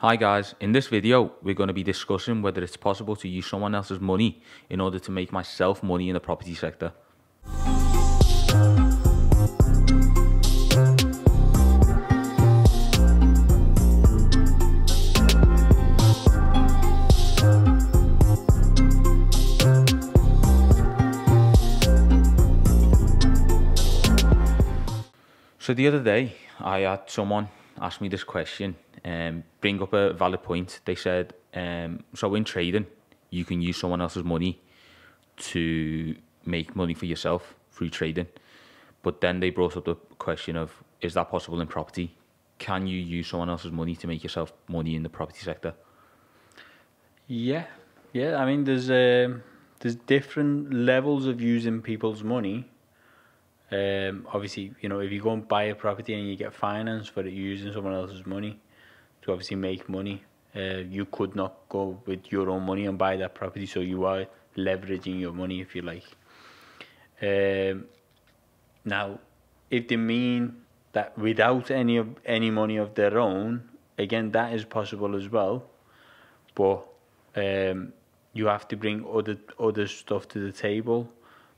Hi guys, in this video we're going to be discussing whether it's possible to use someone else's money in order to make myself money in the property sector. So the other day I had someone ask me this question and bring up a valid point. They said, so in trading, you can use someone else's money to make money for yourself through trading. But then they brought up the question of, is that possible in property? Can you use someone else's money to make yourself money in the property sector? Yeah. I mean, there's different levels of using people's money. Obviously, if you go and buy a property and you get finance for it, you're using someone else's money to obviously make money. You could not go with your own money and buy that property, so you are leveraging your money, if you like. Now, if they mean that without any money of their own, again, that is possible as well. But you have to bring other stuff to the table,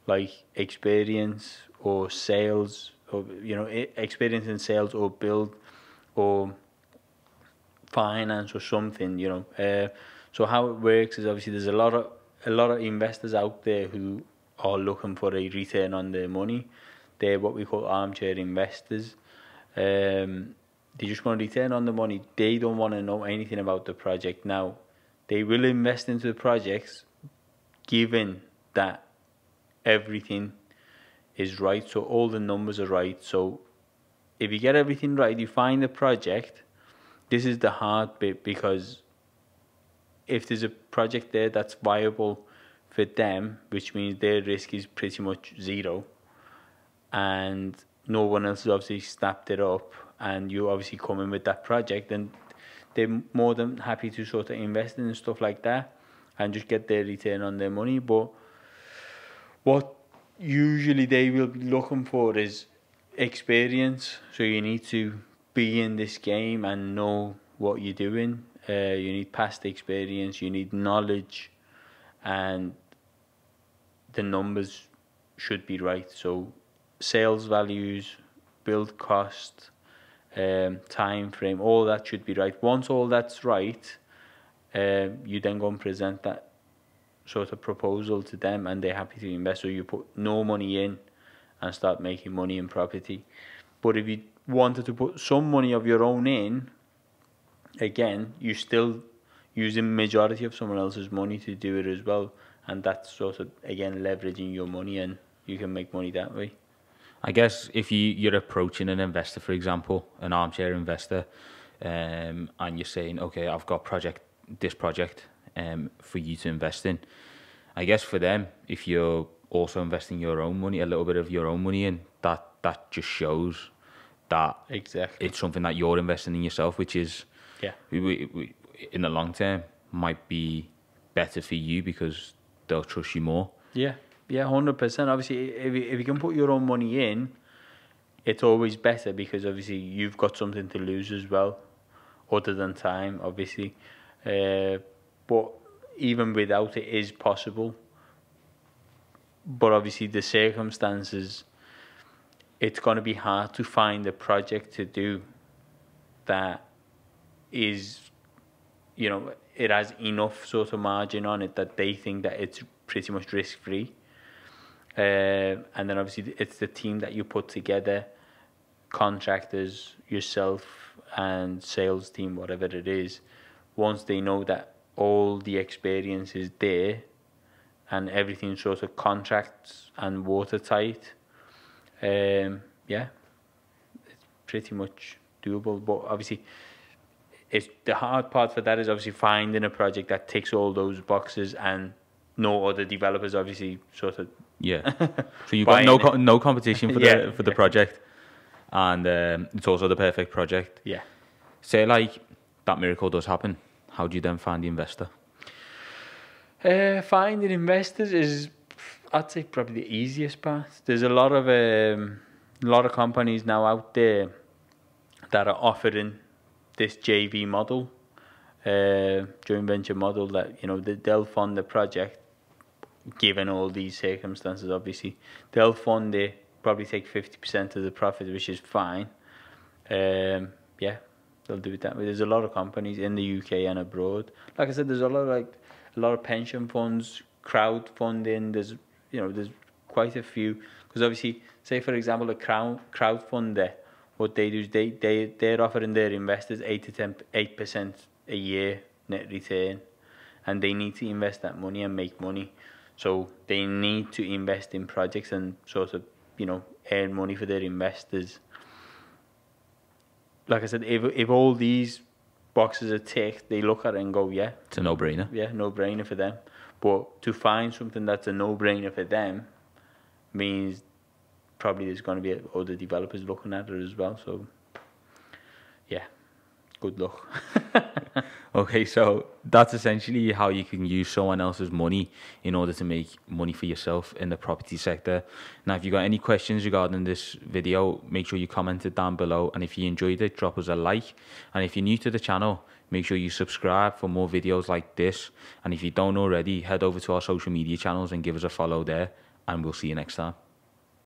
like experience or sales, or experience in sales or build or finance or something. So how it works is, obviously there's a lot of investors out there who are looking for a return on their money. They're what we call armchair investors. They just want a return on the money. They don't want to know anything about the project. Now, they will invest into the projects given that everything is right, so all the numbers are right. So if you get everything right, you find the project. This is the hard bit, because if there's a project there that's viable for them, which means their risk is pretty much zero, and no one else has obviously snapped it up, and you obviously come in with that project, then they're more than happy to sort of invest in stuff like that and just get their return on their money. But what usually they will be looking for is experience. So you need to be in this game and know what you're doing. You need past experience, you need knowledge, and the numbers should be right. So sales values, build cost, time frame, all that should be right. Once all that's right, you then go and present that sort of proposal to them, and they're happy to invest. So you put no money in and start making money in property. But if you wanted to put some money of your own in, again, you're still using majority of someone else's money to do it as well, and that's sort of, again, leveraging your money, and you can make money that way. I guess if you're approaching an investor, for example, an armchair investor, and you're saying, okay, I've got this project for you to invest in. I guess for them, if you're also investing your own money, a little bit of your own money in, that just shows that exactly it's something that you're investing in yourself, which is, we, in the long term, might be better for you because they'll trust you more. Yeah, 100%. Obviously, if you can put your own money in, it's always better, because obviously you've got something to lose as well, other than time, obviously. But even without it is possible. But obviously the circumstances, it's going to be hard to find a project to do that is, it has enough sort of margin on it that they think that it's pretty much risk-free. And then obviously it's the team that you put together, contractors, yourself, and sales team, whatever it is. Once they know that all the experience is there and everything sort of contracts and watertight, it's pretty much doable. But obviously, it's the hard part for that is obviously finding a project that ticks all those boxes, and no other developers obviously sort of So you've got no competition for the project, and it's also the perfect project. Say like that miracle does happen, how do you then find the investor? Finding investors is, I'd say, probably the easiest part. There's a lot of companies now out there that are offering this JV model, joint venture model that, you know, they'll fund the project, given all these circumstances, obviously. They'll fund it, probably take 50% of the profit, which is fine. Yeah, they'll do it that way. There's a lot of companies in the UK and abroad. Like I said, there's a lot of pension funds, crowdfunding. There's quite a few. Because obviously, say for example, a crowdfunder, what they do is they're offering their investors 8% a year net return, and they need to invest that money and make money. So they need to invest in projects and sort of, you know, earn money for their investors. Like I said, if all these boxes are ticked, they look at it and go, yeah, It's a no-brainer. yeah, no-brainer for them. But to find something that's a no-brainer for them means probably there's going to be other developers looking at it as well. So, yeah, good luck. Okay, so that's essentially how you can use someone else's money in order to make money for yourself in the property sector. Now, if you got any questions regarding this video, make sure you comment it down below. And if you enjoyed it, drop us a like. And if you're new to the channel, make sure you subscribe for more videos like this. And if you don't already, head over to our social media channels and give us a follow there. And we'll see you next time.